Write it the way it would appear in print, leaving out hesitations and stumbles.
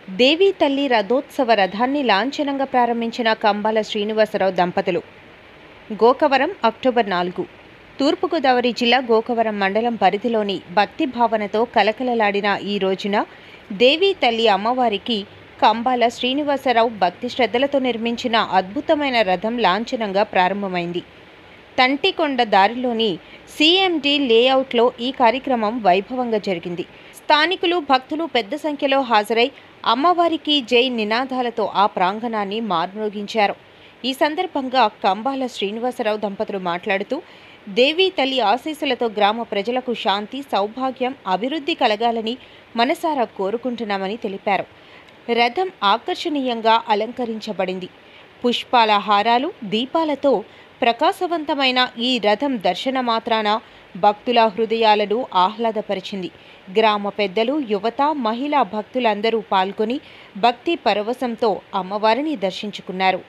దేవీ తల్లి రథోత్సవ రథాన్ని లాంఛనంగా ప్రారంభించిన కంబాల శ్రీనివాసరావు దంపతులు. గోకవరం అక్టోబర్ 4. తూర్పుగోదావరి జిల్లా గోకవరం మండలం పరిధిలోని భక్తి భావనతో కలకలలాడిన ఈ రోజున దేవీ తల్లి అమ్మవారికి కంబాల శ్రీనివాసరావు భక్తి శ్రద్ధలతో నిర్మించిన అద్భుతమైన రథం లాంఛనంగా ప్రారంభమైంది. తంటికొండ దారిలోని సిఎండి లేఅవుట్లో ఈ కార్యక్రమం వైభవంగా జరిగింది. స్థానికులు, భక్తులు పెద్ద సంఖ్యలో హాజరై అమ్మవారికి జై నినాదాలతో ఆ ప్రాంగణాన్ని మార్మోగించారు. ఈ సందర్భంగా కంబాల శ్రీనివాసరావు దంపతులు మాట్లాడుతూ, దేవీ తల్లి ఆశీస్సులతో గ్రామ ప్రజలకు శాంతి, సౌభాగ్యం, అభివృద్ధి కలగాలని మనసారా కోరుకుంటున్నామని తెలిపారు. రథం ఆకర్షణీయంగా అలంకరించబడింది. పుష్పాల హారాలు, దీపాలతో ప్రకాశవంతమైన ఈ రథం దర్శన మాత్రాన భక్తుల హృదయాలను ఆహ్లాదపరిచింది. గ్రామ పెద్దలు, యువత, మహిళా భక్తులందరూ పాల్గొని భక్తి పరవశంతో అమ్మవారిని దర్శించుకున్నారు.